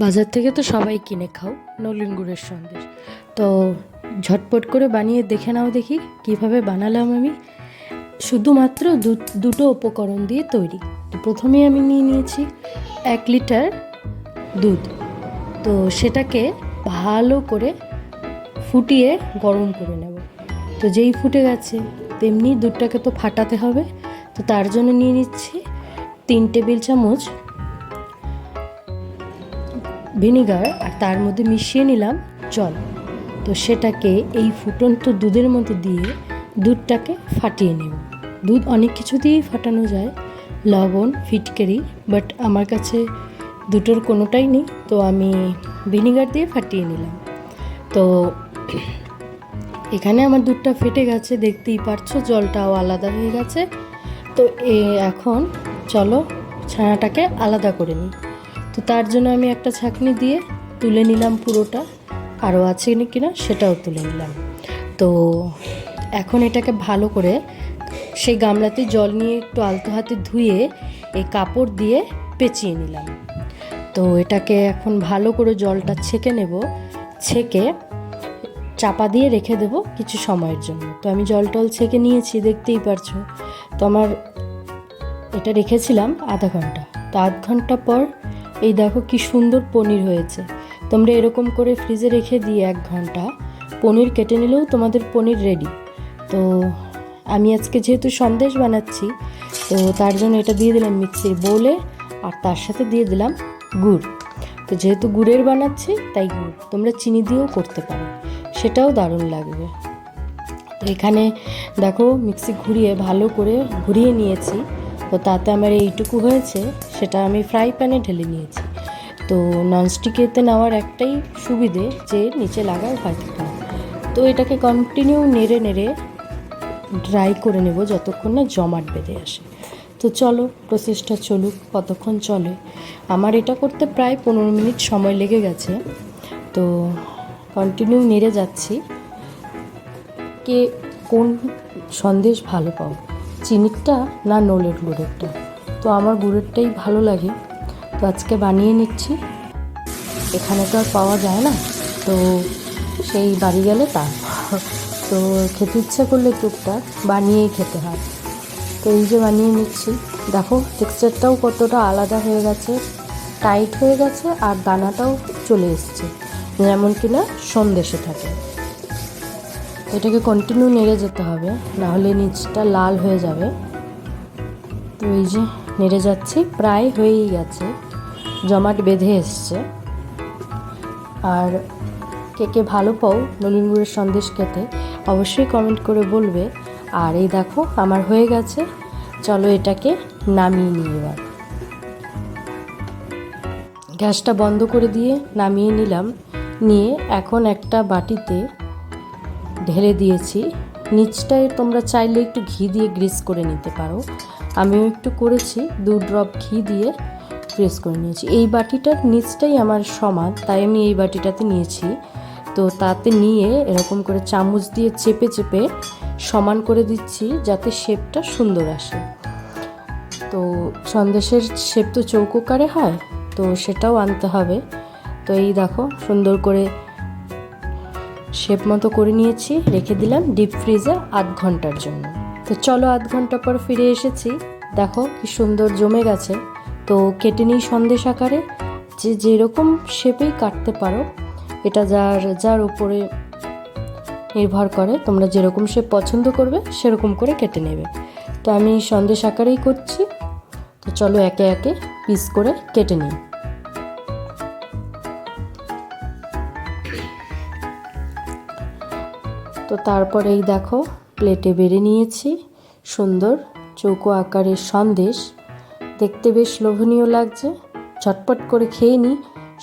বাজার থেকে তো সবাই কিনে খাও নলেন গুড়ের সন্দেশ। তো ঝটপট করে বানিয়ে দেখে নাও দেখি কিভাবে বানালাম আমি। শুধুমাত্র দুটো উপকরণ দিয়ে তৈরি। তো প্রথমেই আমি নিয়ে নিয়েছি 1 লিটার দুধ। তো সেটাকে ভালো করে ফুটিয়ে গরম করে নেব। তো যেই ফুটে গেছে তেমনি দুধটাকে তো ফাটাতে হবে। তো তার জন্য নিয়ে নিচ্ছি 3 টেবিল চামচ ভিনিগার, আর তার মধ্যে মিশিয়ে নিলাম জল। তো সেটাকে এই ফুটন্ত দুধের মধ্যে দিয়ে দুধটাকে ফাটিয়ে নেব। দুধ অনেক কিছু দিয়েই ফাটানো যায়, লবণ, ফিটকারি, বাট আমার কাছে দুটোর কোনোটাই নেই, তো আমি ভিনিগার দিয়ে ফাটিয়ে নিলাম। তো এখানে আমার দুধটা ফেটে গেছে, দেখতেই পারছো, জলটাও আলাদা হয়ে গেছে। তো এখন চলো ছানাটাকে আলাদা করে নিই। তো তার জন্য আমি একটা ছাঁকনি দিয়ে তুলে নিলাম পুরোটা, আরও আছে কিনা সেটাও তুলে নিলাম। তো এখন এটাকে ভালো করে সেই গামলাতে জল নিয়ে একটু আলতো হাতে ধুয়ে এই কাপড় দিয়ে পেঁচিয়ে নিলাম। তো এটাকে এখন ভালো করে জলটা ছেঁকে নেব, ছেঁকে চাপা দিয়ে রেখে দেব কিছু সময়ের জন্য। তো আমি জল টল ছেঁকে নিয়েছি, দেখতেই পারছো। তো আমার এটা রেখেছিলাম আধা ঘন্টা। তো আধ ঘন্টা পর এই দেখো কি সুন্দর পনির হয়েছে। তোমরা এরকম করে ফ্রিজে রেখে দিয়ে 1 ঘন্টা পনির কেটে নিলেও তোমাদের পনির রেডি। তো আমি আজকে যেহেতু সন্দেশ বানাচ্ছি, তো তার জন্য এটা দিয়ে দিলাম মিক্সির বোলে, আর তার সাথে দিয়ে দিলাম গুড়। তো যেহেতু গুড়ের বানাচ্ছি তাই গুড়, তোমরা চিনি দিয়েও করতে পারো, সেটাও দারুণ লাগবে। তো এখানে দেখো মিক্সি ঘুরিয়ে ভালো করে ঘুরিয়ে নিয়েছি। তো তাতে আমার এইটুকু হয়েছে, সেটা আমি ফ্রাই প্যানে ঢেলে নিয়েছি। তো ননস্টিকেতে নেওয়ার একটাই সুবিধে যে নিচে লাগার ভয় থাকে না। তো এটাকে কন্টিনিউ নেড়ে নেড়ে ড্রাই করে নেব যতক্ষণ না জমাট বেঁধে আসে। তো চলো প্রসেসটা চলুক, কতক্ষণ চলে। আমার এটা করতে প্রায় 15 মিনিট সময় লেগে গেছে। তো কন্টিনিউ নেড়ে যাচ্ছি। কে কোন সন্দেশ ভালো পাও, চিনিরটা না নলের গুড়েরটা? তো আমার গুড়েরটাই ভালো লাগে, তো আজকে বানিয়ে নিচ্ছি। এখানে তো আর পাওয়া যায় না, তো সেই বাড়ি গেলে তো খেতে ইচ্ছা করলে টুকটাক বানিয়েই খেতে হয়। তো এই যে বানিয়ে নিচ্ছি, দেখো টেক্সচারটাও কতটা আলাদা হয়ে গেছে, টাইট হয়ে গেছে, আর দানাটাও চলে এসছে যেমন কিনা সন্দেশে থাকে। এটাকে কন্টিনিউ নেড়ে যেতে হবে, নাহলে নিচটা লাল হয়ে যাবে। তো এই যে নেড়ে যাচ্ছি, প্রায় হয়েই গেছে, জমাট বেঁধে এসছে। আর কে কে ভালো পাও নলেন গুড়ের সন্দেশ খেতে অবশ্যই কমেন্ট করে বলবে। আর এই দেখো আমার হয়ে গেছে, চলো এটাকে নামিয়ে নিই। এবার গ্যাসটা বন্ধ করে দিয়ে নামিয়ে নিলাম। নিয়ে এখন একটা বাটিতে ঢেলে দিয়েছি। নিচটায় তোমরা চাইলে একটু ঘি দিয়ে গ্রিস করে নিতে পারো, আমিও একটু করেছি, 2 ড্রপ ঘি দিয়ে গ্রিস করে নিয়েছি। এই বাটিটার নিচটাই আমার সমান, তাই আমি এই বাটিটাতে নিয়েছি। তো তাতে নিয়ে এরকম করে চামচ দিয়ে চেপে চেপে সমান করে দিচ্ছি, যাতে শেপটা সুন্দর আসে। তো সন্দেশের শেপ তো চৌকোকারে হয়, তো সেটাও আনতে হবে। তো এই দেখো সুন্দর করে শেপ মতো করে নিয়েছি, রেখে দিলাম ডিপ ফ্রিজে আধ ঘন্টার জন্য। তো চলো 1/2 ঘন্টা পর ফিরে এসেছি, দেখো কি সুন্দর জমে গেছে। তো কেটে নিই সন্দেশ আকারে, যে যেরকম শেপেই কাটতে পারো, এটা যার যার উপরে নির্ভর করে, তোমরা যেরকম শেপ পছন্দ করবে সেরকম করে কেটে নেবে। তো আমি সন্দেশ আকারেই করছি। তো চলো একে একে পিস করে কেটে নিই। তো তারপরে এই দেখো প্লেটে বেড়ে নিয়েছি সুন্দর চৌকো আকারের সন্দেশ, দেখতে বেশ লোভনীয় লাগছে। ঝটপট করে খেয়ে নিই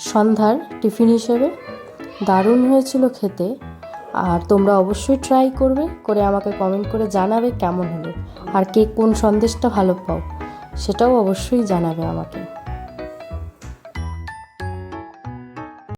সন্ধ্যার টিফিন হিসেবে, দারুণ হয়েছিল খেতে। আর তোমরা অবশ্যই ট্রাই করবে, করে আমাকে কমেন্ট করে জানাবে কেমন হলো, আর কে কোন সন্দেশটা ভালো পাও সেটাও অবশ্যই জানাবে আমাকে।